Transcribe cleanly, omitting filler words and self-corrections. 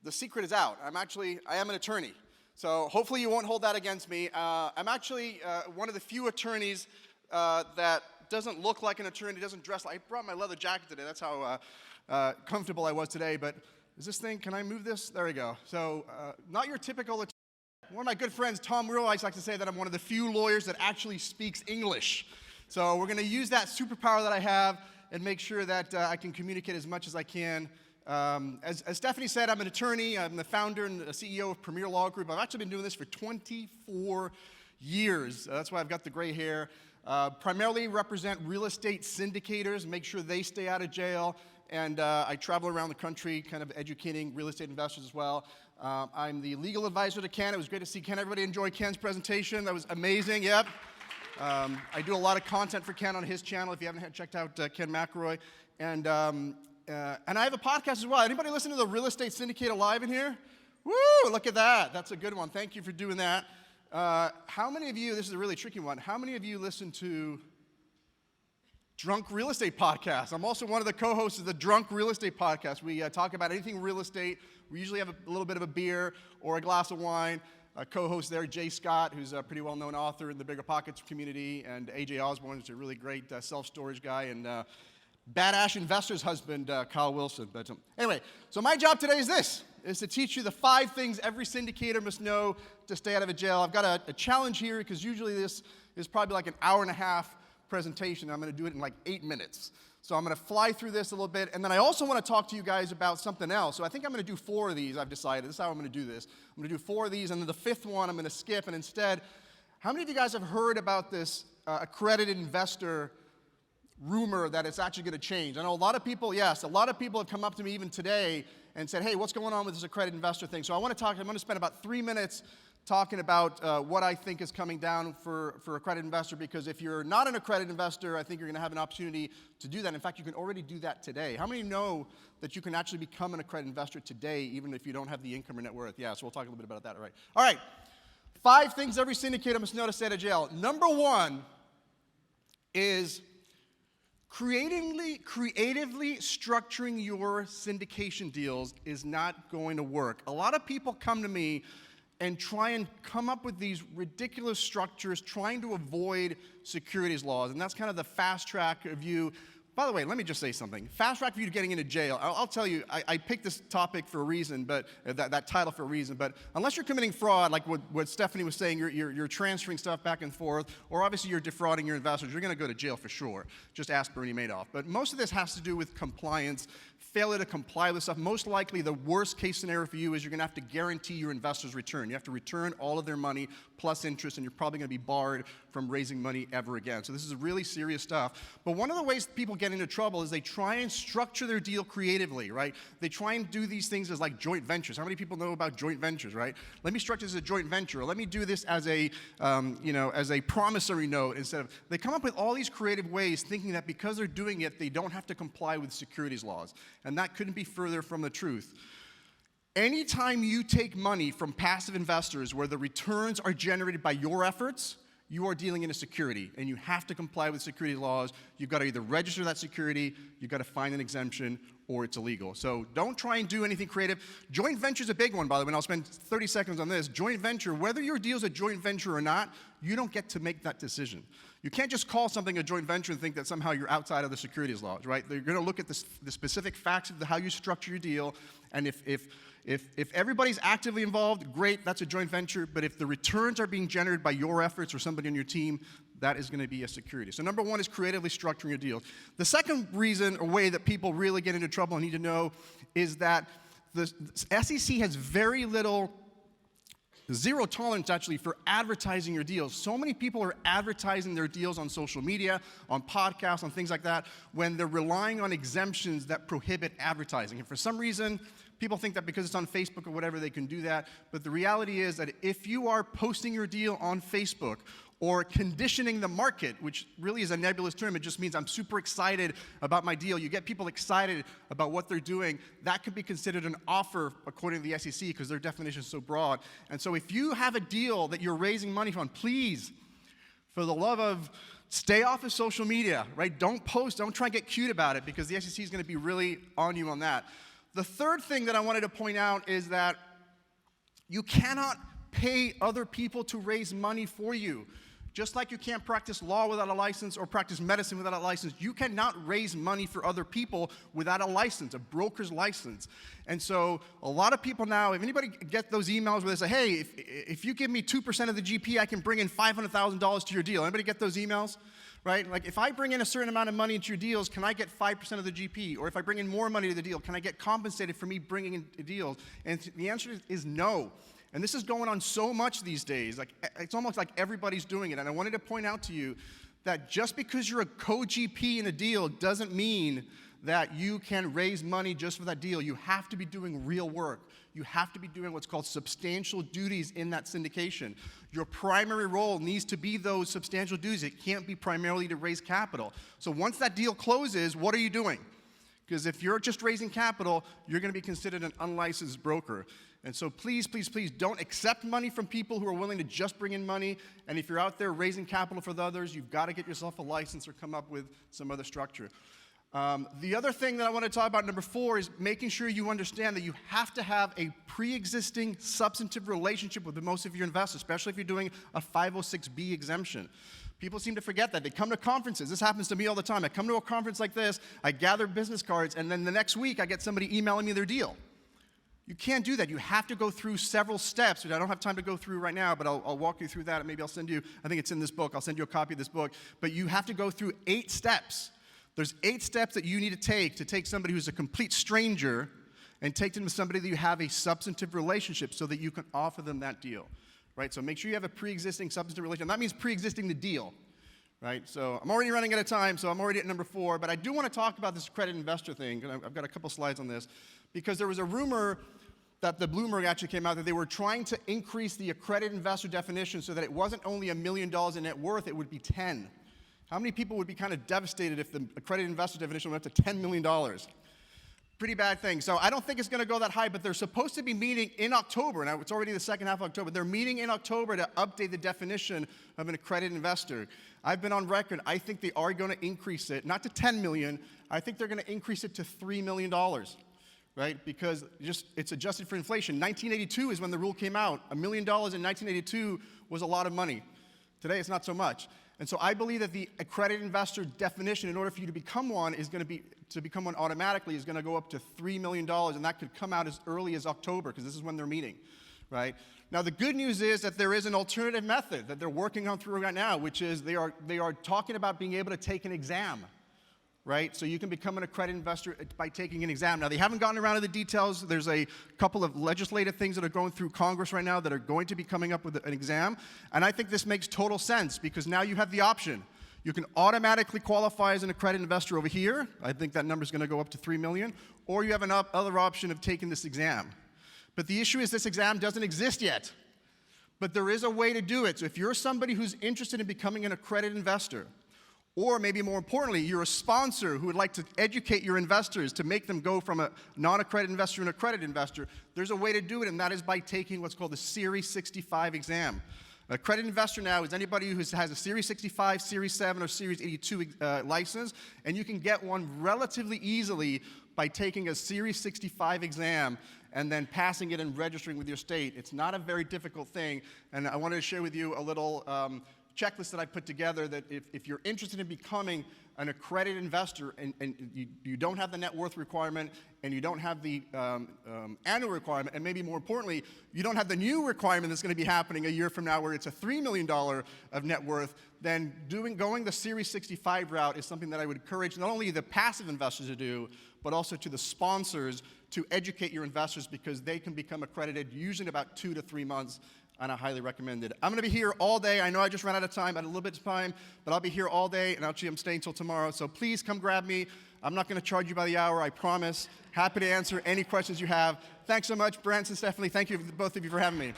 the secret is out. I am an attorney. So hopefully you won't hold that against me. I'm actually one of the few attorneys that doesn't look like an attorney, doesn't dress like, I brought my leather jacket today. That's how comfortable I was today. But is this thing, can I move this? There we go. So not your typical attorney. One of my good friends, Tom Real, likes to say that I'm one of the few lawyers that actually speaks English. So we're going to use that superpower that I have and make sure that I can communicate as much as I can. As Stephanie said, I'm an attorney. I'm the founder and the CEO of Premier Law Group. I've actually been doing this for 24 years. That's why I've got the gray hair. Primarily represent real estate syndicators, make sure they stay out of jail. And I travel around the country kind of educating real estate investors as well. I'm the legal advisor to Ken. It was great to see Ken. Everybody enjoy Ken's presentation. That was amazing. Yep. I do a lot of content for Ken on his channel if you haven't checked out Ken McElroy. And I have a podcast as well. Anybody listen to the Real Estate Syndicator Live in here? Woo, look at that. That's a good one. Thank you for doing that. How many of you, this is a really tricky one, how many of you listen to Drunk Real Estate Podcast? I'm also one of the co-hosts of the Drunk Real Estate Podcast. We talk about anything real estate. We usually have a little bit of a beer or a glass of wine. Co-host there, Jay Scott, who's a pretty well-known author in the Bigger Pockets community, and AJ Osborne, who's a really great self-storage guy, and badass investor's husband, Kyle Wilson. But anyway, so my job today is to teach you the 5 things every syndicator must know to stay out of a jail. I've got a challenge here because usually this is probably like an hour and a half presentation. I'm going to do it in like 8 minutes. So I'm going to fly through this a little bit, and then I also want to talk to you guys about something else. So I think I'm going to do 4 of these, I've decided. This is how I'm going to do this. I'm going to do 4 of these, and then the 5th one I'm going to skip, and instead, how many of you guys have heard about this accredited investor rumor that it's actually going to change? I know a lot of people, yes, a lot of people have come up to me even today and said, hey, what's going on with this accredited investor thing? So I'm going to spend about 3 minutes talking about what I think is coming down for accredited investor, because if you're not an accredited investor, I think you're going to have an opportunity to do that. In fact, you can already do that today. How many know that you can actually become an accredited investor today, even if you don't have the income or net worth? Yeah, so we'll talk a little bit about that. All right. 5 things every syndicator must know to stay out of jail. Number 1 is creatively structuring your syndication deals is not going to work. A lot of people come to me and try and come up with these ridiculous structures trying to avoid securities laws, and that's kind of the fast track of you. By the way, let me just say something. Fast track for you to getting into jail. I'll tell you, I picked this topic for a reason, but that title for a reason. But unless you're committing fraud, like what Stephanie was saying, you're transferring stuff back and forth, or obviously you're defrauding your investors, you're going to go to jail for sure. Just ask Bernie Madoff. But most of this has to do with compliance, failure to comply with stuff. Most likely, the worst case scenario for you is you're going to have to guarantee your investors' return. You have to return all of their money plus interest, and you're probably going to be barred from raising money ever again. So this is really serious stuff. But one of the ways people get into trouble is they try and structure their deal creatively, right? They try and do these things as like joint ventures. How many people know about joint ventures, right? Let me structure this as a joint venture, or let me do this as a, as a promissory note instead of. They come up with all these creative ways, thinking that because they're doing it, they don't have to comply with securities laws, and that couldn't be further from the truth. Anytime you take money from passive investors where the returns are generated by your efforts, you are dealing in a security, and you have to comply with securities laws. You've got to either register that security, you've got to find an exemption, or it's illegal. So don't try and do anything creative. Joint venture is a big one, by the way, and I'll spend 30 seconds on this. Joint venture, whether your deal's a joint venture or not, you don't get to make that decision. You can't just call something a joint venture and think that somehow you're outside of the securities laws, right? They're going to look at the specific facts of how you structure your deal, and if everybody's actively involved, great, that's a joint venture. But if the returns are being generated by your efforts or somebody on your team, that is going to be a security. So number 1 is creatively structuring your deals. The second reason or way that people really get into trouble and need to know is that the SEC has zero tolerance actually for advertising your deals. So many people are advertising their deals on social media, on podcasts, on things like that, when they're relying on exemptions that prohibit advertising. And for some reason, people think that because it's on Facebook or whatever, they can do that. But the reality is that if you are posting your deal on Facebook or conditioning the market, which really is a nebulous term, it just means I'm super excited about my deal. You get people excited about what they're doing. That could be considered an offer according to the SEC because their definition is so broad. And so if you have a deal that you're raising money from, please, for the love of, stay off of social media, right? Don't post, don't try and get cute about it because the SEC is going to be really on you on that. The third thing that I wanted to point out is that you cannot pay other people to raise money for you. Just like you can't practice law without a license or practice medicine without a license, you cannot raise money for other people without a license, a broker's license. And so a lot of people now, if anybody get those emails where they say, hey, if you give me 2% of the GP, I can bring in $500,000 to your deal. Anybody get those emails? Right? Like if I bring in a certain amount of money into your deals, can I get 5% of the GP? Or if I bring in more money to the deal, can I get compensated for me bringing in deals? And the answer is no. And this is going on so much these days. Like, it's almost like everybody's doing it. And I wanted to point out to you that just because you're a co-GP in a deal doesn't mean that you can raise money just for that deal. You have to be doing real work. You have to be doing what's called substantial duties in that syndication. Your primary role needs to be those substantial duties. It can't be primarily to raise capital. So once that deal closes, what are you doing? Because if you're just raising capital, you're going to be considered an unlicensed broker. And so please, please, please don't accept money from people who are willing to just bring in money. And if you're out there raising capital for the others, you've got to get yourself a license or come up with some other structure. The other thing that I want to talk about, number 4, is making sure you understand that you have to have a pre-existing substantive relationship with most of your investors, especially if you're doing a 506B exemption. People seem to forget that. They come to conferences. This happens to me all the time. I come to a conference like this, I gather business cards, and then the next week I get somebody emailing me their deal. You can't do that. You have to go through several steps, which I don't have time to go through right now, but I'll walk you through that, and maybe I'll send you, I think it's in this book, I'll send you a copy of this book. But you have to go through 8 steps. There's 8 steps that you need to take somebody who's a complete stranger and take them to somebody that you have a substantive relationship so that you can offer them that deal. Right? So make sure you have a pre-existing substantive relationship. That means pre-existing the deal. Right? So I'm already running out of time, so I'm already at number 4, but I do want to talk about this accredited investor thing, and I've got a couple slides on this, because there was a rumor that the Bloomberg actually came out that they were trying to increase the accredited investor definition so that it wasn't only $1 million in net worth, it would be 10. How many people would be kind of devastated if the accredited investor definition went up to $10 million? Pretty bad thing. So I don't think it's going to go that high, but they're supposed to be meeting in October. Now, it's already the second half of October. They're meeting in October to update the definition of an accredited investor. I've been on record. I think they are going to increase it, not to $10 million. I think they're going to increase it to $3 million. Right? Because it's adjusted for inflation. 1982 is when the rule came out. $1 million in 1982 was a lot of money. Today, it's not so much. And so I believe that the accredited investor definition, in order for you to become one, become one automatically, is going to go up to $3 million, and that could come out as early as October, because this is when they're meeting. Right? Now, the good news is that there is an alternative method that they're working on through right now, which is they are talking about being able to take an exam. Right? So you can become an accredited investor by taking an exam. Now, they haven't gotten around to the details. There's a couple of legislative things that are going through Congress right now that are going to be coming up with an exam. And I think this makes total sense because now you have the option. You can automatically qualify as an accredited investor over here. I think that number is going to go up to 3 million. Or you have another option of taking this exam. But the issue is this exam doesn't exist yet. But there is a way to do it. So if you're somebody who's interested in becoming an accredited investor, or maybe more importantly, you're a sponsor who would like to educate your investors to make them go from a non-accredited investor to an accredited investor, there's a way to do it, and that is by taking what's called the Series 65 exam. An accredited investor now is anybody who has a Series 65, Series 7, or Series 82 license, and you can get one relatively easily by taking a Series 65 exam and then passing it and registering with your state. It's not a very difficult thing, and I wanted to share with you a little checklist that I put together that if you're interested in becoming an accredited investor and you don't have the net worth requirement and you don't have the annual requirement, and maybe more importantly, you don't have the new requirement that's going to be happening a year from now where it's a $3 million of net worth, then going the Series 65 route is something that I would encourage not only the passive investors to do, but also to the sponsors to educate your investors because they can become accredited usually in about 2 to 3 months. And I highly recommend it. I'm going to be here all day. I know I just ran out of time. I had a little bit of time, but I'll be here all day, and actually I'm staying till tomorrow. So please come grab me. I'm not going to charge you by the hour, I promise. Happy to answer any questions you have. Thanks so much, Brent and Stephanie. Thank you, both of you, for having me.